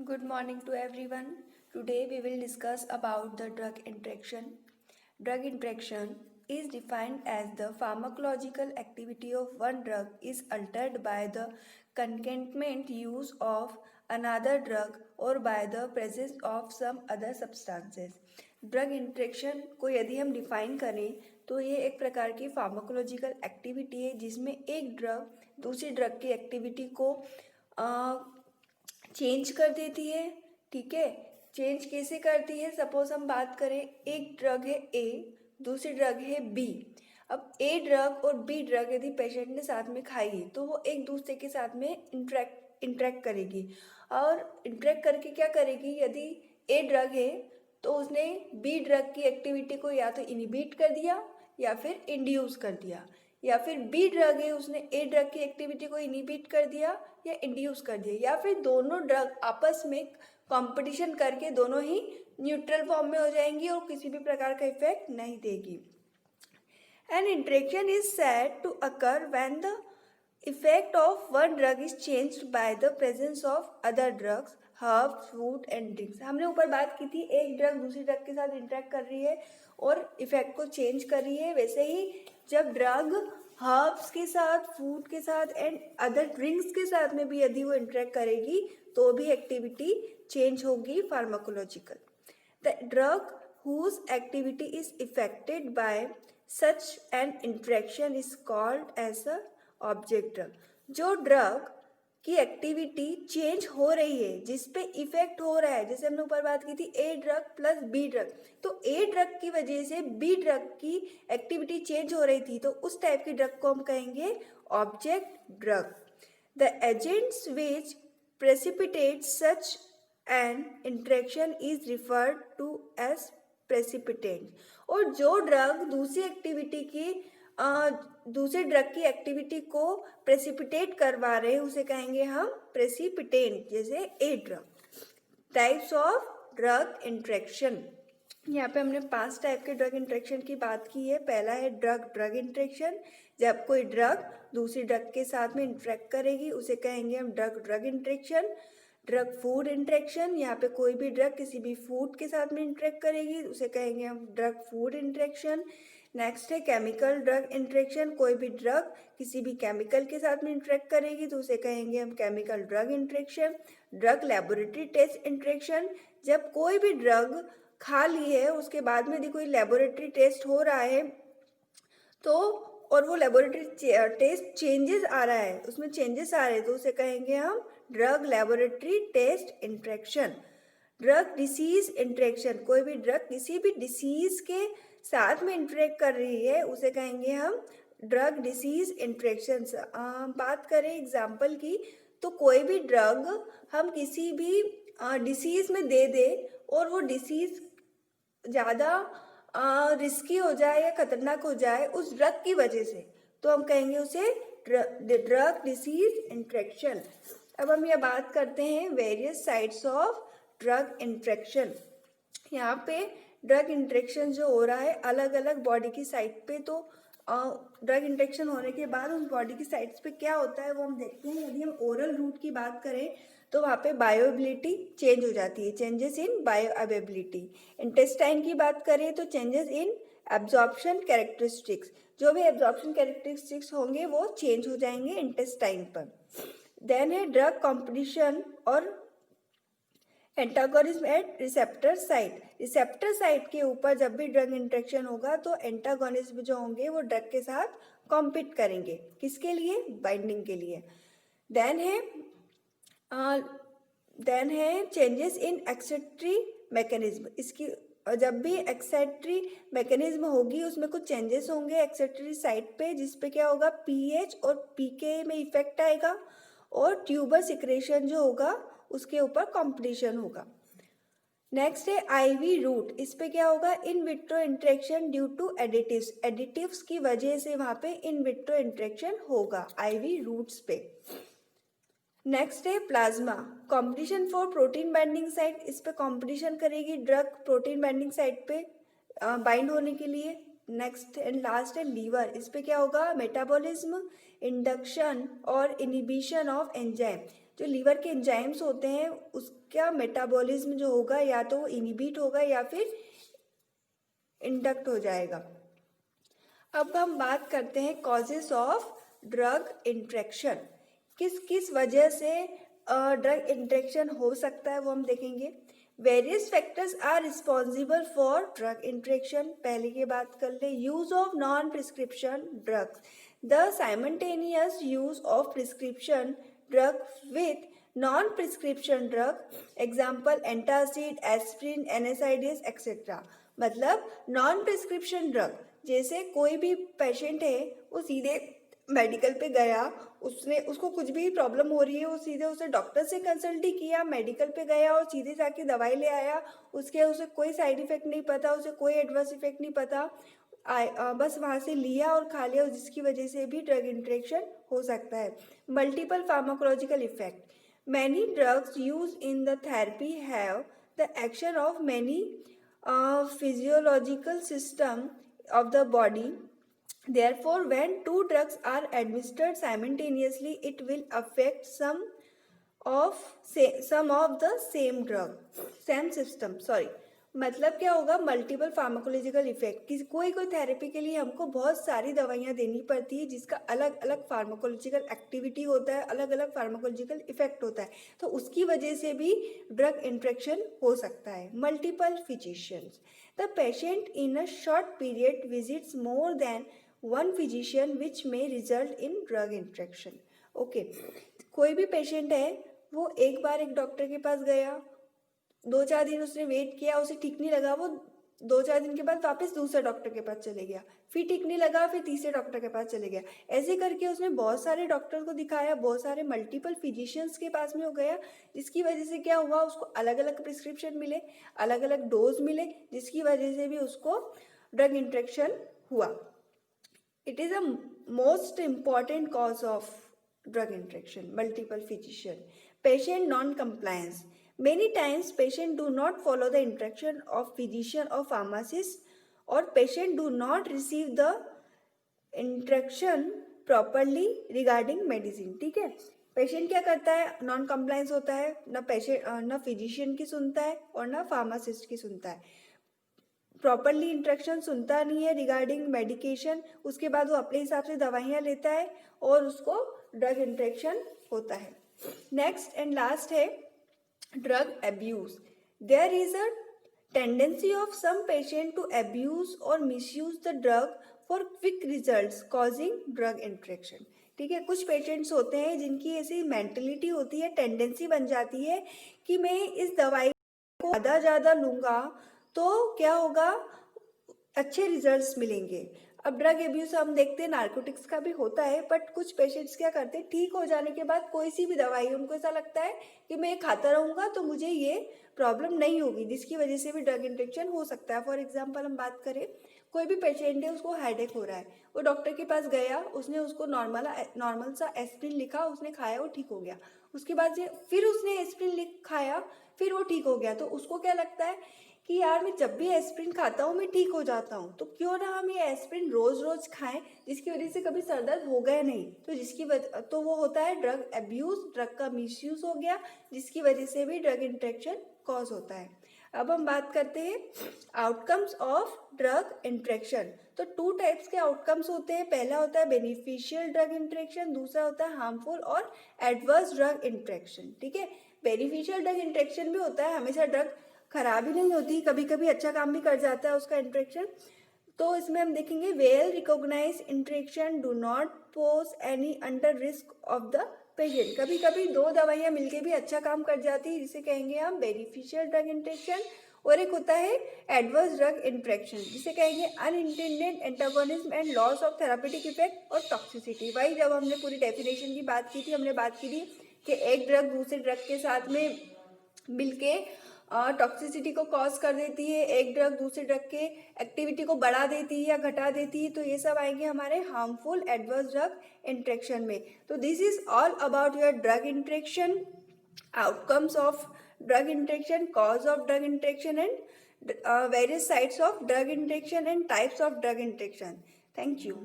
Good morning to everyone. Today we will discuss about the drug interaction. Drug interaction is defined as the pharmacological activity of one drug is altered by the concomitant use of another drug or by the presence of some other substances. Drug interaction को यदि हम define करें तो ये एक प्रकार की pharmacological activity है जिसमें एक ड्रग दूसरी ड्रग की एक्टिविटी को चेंज कर देती है। ठीक है, चेंज कैसे करती है? सपोज हम बात करें, एक ड्रग है ए, दूसरी ड्रग है बी। अब ए ड्रग और बी ड्रग यदि पेशेंट ने साथ में खाई तो वो एक दूसरे के साथ में इंटरेक्ट करेगी और इंटरेक्ट करके क्या करेगी? यदि ए ड्रग है तो उसने बी ड्रग की एक्टिविटी को या तो इनिबिट कर दिया या फिर इंड्यूस कर दिया, या फिर बी ड्रग है उसने ए ड्रग की एक्टिविटी को इनिबिट कर दिया या इंड्यूस कर दिया, या फिर दोनों ड्रग आपस में कंपटीशन करके दोनों ही न्यूट्रल फॉर्म में हो जाएंगी और किसी भी प्रकार का इफेक्ट नहीं देगी। An interaction is said to occur when the effect of one drug is changed by the presence of other drugs, herbs, food and drinks। हमने ऊपर बात की थी, एक ड्रग दूसरी ड्रग के साथ इंटरेक्ट कर रही है और इफेक्ट को चेंज कर रही है। वैसे ही जब ड्रग हर्ब्स के साथ, फूड के साथ एंड अदर ड्रिंक्स के साथ में भी यदि वो इंटरेक्ट करेगी तो भी एक्टिविटी चेंज होगी pharmacological. The drug whose activity is affected by such an interaction is called as a object drug। जो ड्रग की एक्टिविटी चेंज हो रही है, जिस पे इफेक्ट हो रहा है, जैसे हमने ऊपर बात की थी A drug plus B drug, तो ए ड्रग की वजह से बी ड्रग की एक्टिविटी चेंज हो रही थी, तो उस टाइप की ड्रग को हम कहेंगे object drug. The agents which precipitate such an interaction is referred to as precipitant। और जो ड्रग दूसरी एक्टिविटी की दूसरे ड्रग की एक्टिविटी को प्रेसिपिटेट करवा रहे हैं उसे कहेंगे हम प्रेसिपिटेंट, जैसे a drug. Types of drug interaction, यहाँ पे हमने 5 टाइप के ड्रग इंट्रैक्शन की बात की है। पहला है ड्रग इंट्रैक्शन, जब कोई ड्रग दूसरी ड्रग के साथ में इंटरेक्ट करेगी उसे कहेंगे हम drug interaction. Drug food interaction, यहाँ पे कोई भी ड्रग किसी भी फूड के साथ में इंटरेक्ट करेगी उसे कहेंगे हम ड्रग फूड इंट्रैक्शन। नेक्स्ट है केमिकल ड्रग इंट्रैक्शन, कोई भी ड्रग किसी भी केमिकल के साथ में इंटरेक्ट करेगी तो उसे कहेंगे हम chemical drug interaction. Drug laboratory test interaction, जब कोई भी ड्रग खा ली है उसके बाद में यदि कोई लेबोरेटरी टेस्ट हो रहा है तो और वो लेबोरेटरी टेस्ट चेंजेस आ रहा है, उसमें चेंजेस आ रहे हैं तो उसे कहेंगे हम drug laboratory test interaction. Drug disease interaction, कोई भी ड्रग किसी भी डिसीज के साथ में इंटरेक्ट कर रही है उसे कहेंगे हम ड्रग डिसीज इंट्रैक्शन। बात करें एग्जाम्पल की, तो कोई भी ड्रग हम किसी भी डिसीज में दे दे और वो डिसीज ज़्यादा रिस्की हो जाए या खतरनाक हो जाए उस ड्रग की वजह से, तो हम कहेंगे उसे ड्रग डिसीज इंट्रैक्शन। अब हम यह बात करते हैं various sides of drug interaction. यहाँ पे ड्रग इंट्रैक्शन जो हो रहा है अलग अलग बॉडी की साइड पे, तो ड्रग इंट्रैक्शन होने के बाद उस बॉडी की साइड्स पे क्या होता है वो हम देखते हैं। यदि हम ओरल रूट की बात करें तो वहाँ पे बायोएबिलिटी चेंज हो जाती है, चेंजेस इन बायोएबिलिटी। इंटेस्टाइन की बात करें तो चेंजेस इन एब्जॉर्प्शन कैरेक्टरिस्टिक्स, जो भी एब्जॉर्प्शन कैरेक्टरिस्टिक्स होंगे वो चेंज हो जाएंगे इंटेस्टाइन पर। देन है ड्रग कॉम्पिटिशन और antagonism at receptor site. Receptor site के ऊपर जब भी ड्रग इंट्रैक्शन होगा तो एंटागोनिज्म जो होंगे वो ड्रग के साथ कॉम्पीट करेंगे, किसके लिए? बाइंडिंग के लिए। देन है चेंजेस इन एक्सेटरी मैकेनिज्म। इसकी जब भी एक्सेटरी मैकेनिज्म होगी उसमें कुछ चेंजेस होंगे एक्सेटरी साइट पे, जिसपे क्या होगा पीएच और पीके में इफेक्ट आएगा और ट्यूबर सिक्रेशन जो होगा उसके ऊपर कंपटीशन होगा। नेक्स्ट है आईवी रूट, इस पे क्या होगा in vitro interaction due to additives, additives की वजह से वहाँ पे इन विट्रो इंट्रैक्शन होगा आईवी रूट्स पे। नेक्स्ट है plasma, competition for protein binding site, इस पे कंपटीशन करेगी ड्रग प्रोटीन बाइंडिंग साइट पे बाइंड होने के लिए। नेक्स्ट एंड लास्ट है लीवर, इस पे क्या होगा मेटाबॉलिज्म, इंडक्शन और इनिबिशन ऑफ एंजाइम। जो लीवर के एंजाइम्स होते हैं उसका मेटाबॉलिज्म जो होगा या तो वो इनहिबिट होगा या फिर इंडक्ट हो जाएगा। अब हम बात करते हैं कॉजेस ऑफ ड्रग इंटरेक्शन। किस किस वजह से ड्रग इंटरेक्शन हो सकता है वो हम देखेंगे। Various factors are responsible for drug interaction. पहले की बात कर ले, use of non prescription drugs, the simultaneous use of prescription drug with non prescription drug, example antacid, aspirin, NSAIDS etcetera. मतलब नॉन प्रिस्क्रिप्शन ड्रग, जैसे कोई भी पेशेंट है वो सीधे मेडिकल पे गया, उसको कुछ भी प्रॉब्लम हो रही है, वो सीधे उसे डॉक्टर से कंसल्ट ही किया, मेडिकल पे गया और सीधे जाके दवाई ले आया, उसे कोई साइड इफेक्ट नहीं पता, उसे कोई एडवर्स इफेक्ट नहीं पता, बस वहाँ से लिया और खा लिया, जिसकी वजह से भी ड्रग इंटरेक्शन हो सकता है। Multiple pharmacological effect, many drugs use in the therapy have the action of many physiological system of the body. Therefore, when two drugs are administered simultaneously, it will affect some of the same drug, same system. Sorry. मतलब क्या होगा, multiple pharmacological effect. कोई therapy के लिए हमको बहुत सारी दवाइयाँ देनी पड़ती है जिसका अलग अलग फार्माकोलॉजिकल एक्टिविटी होता है, अलग अलग फार्माकोलॉजिकल इफेक्ट होता है, तो उसकी वजह से भी ड्रग इंटरेक्शन हो सकता है। Multiple physicians, the patient in a short period visits more than one physician which may result in drug interaction. Okay, कोई भी पेशेंट है वो एक बार एक डॉक्टर के पास गया, 2-4 दिन उसने वेट किया, उसे ठीक नहीं लगा, वो 2-4 दिन के बाद वापस दूसरे डॉक्टर के पास चले गया, फिर ठीक नहीं लगा, फिर तीसरे डॉक्टर के पास चले गया। ऐसे करके उसने बहुत सारे डॉक्टर को दिखाया, बहुत सारे मल्टीपल फिजिशियंस के पास में हो गया, जिसकी वजह से क्या हुआ, उसको अलग अलग प्रिस्क्रिप्शन मिले, अलग अलग डोज मिले, जिसकी वजह से भी उसको ड्रग इंटरेक्शन हुआ। It is a most important cause of drug interaction, multiple physician. Patient non compliance, many times patient do not follow the instruction of physician or pharmacist, or patient do not receive the instruction properly regarding medicine। ठीक है, patient क्या करता है, non compliance होता है, ना physician की सुनता है और ना फार्मासिस्ट की सुनता है, प्रॉपरली इंस्ट्रक्शन सुनता नहीं है रिगार्डिंग मेडिकेशन, उसके बाद वो अपने हिसाब से दवाइयाँ लेता है और उसको ड्रग इंटरेक्शन होता है। नेक्स्ट एंड लास्ट है drug abuse. There is a tendency of some patient to abuse or misuse the drug for quick results causing drug interaction। ठीक है, कुछ पेशेंट्स होते हैं जिनकी ऐसी मेंटलिटी होती है, टेंडेंसी बन जाती है कि मैं इस दवाई को ज़्यादा लूँगा तो क्या होगा, अच्छे रिजल्ट्स मिलेंगे। अब ड्रग एब्यूज हम देखते हैं नार्कोटिक्स का भी होता है, बट कुछ पेशेंट्स क्या करते हैं, ठीक हो जाने के बाद कोई सी भी दवाई उनको ऐसा लगता है कि मैं खाता रहूँगा तो मुझे ये प्रॉब्लम नहीं होगी, जिसकी वजह से भी ड्रग इंटरेक्शन हो सकता है। फॉर एग्जांपल हम बात करें, कोई भी पेशेंट है उसको हेडेक हो रहा है, वो डॉक्टर के पास गया, उसने उसको नॉर्मल सा एस्प्रिन लिखा, उसने खाया, वो ठीक हो गया। उसके बाद फिर उसने एस्प्रिन खाया, फिर वो ठीक हो गया, तो उसको क्या लगता है कि यार मैं जब भी एस्प्रिन खाता हूँ मैं ठीक हो जाता हूँ, तो क्यों ना हम ये एस्प्रिन रोज रोज खाएं, जिसकी वजह से कभी सर दर्द हो गया नहीं, तो वो होता है ड्रग एब्यूज, ड्रग का मिसयूज हो गया, जिसकी वजह से भी ड्रग इंटरेक्शन कॉज होता है। अब हम बात करते हैं आउटकम्स ऑफ ड्रग इंटरेक्शन। तो 2 टाइप्स के आउटकम्स होते हैं, पहला होता है बेनिफिशियल ड्रग इंटरेक्शन, दूसरा होता है हार्मफुल और एडवर्स ड्रग इंटरेक्शन। ठीक है, बेनिफिशियल ड्रग इंटरेक्शन भी होता है, हमेशा ड्रग खराब ही नहीं होती, कभी कभी अच्छा काम भी कर जाता है उसका इंटरेक्शन। तो इसमें हम देखेंगे well recognise interaction do not pose any under risk of the patient. कभी कभी 2 दवाइयाँ मिलके भी अच्छा काम कर जाती है, जिसे कहेंगे हम बेनिफिशियल ड्रग इंटरेक्शन, और एक होता है एडवर्स ड्रग इंटरेक्शन, जिसे कहेंगे unintended antagonism and loss of therapeutic effect और टॉक्सिसिटी। वही जब हमने पूरी डेफिनेशन की बात की थी, हमने बात की थी कि एक ड्रग दूसरे ड्रग के साथ में मिलके टॉक्सिसिटी को कॉज कर देती है, एक ड्रग दूसरे ड्रग के एक्टिविटी को बढ़ा देती है या घटा देती है, तो ये सब आएंगे हमारे हार्मफुल एडवर्स ड्रग इंटरेक्शन में। तो this is all about your drug interaction, outcomes of drug interaction, cause of drug interaction and various sides of drug interaction and types of drug interaction. Thank you.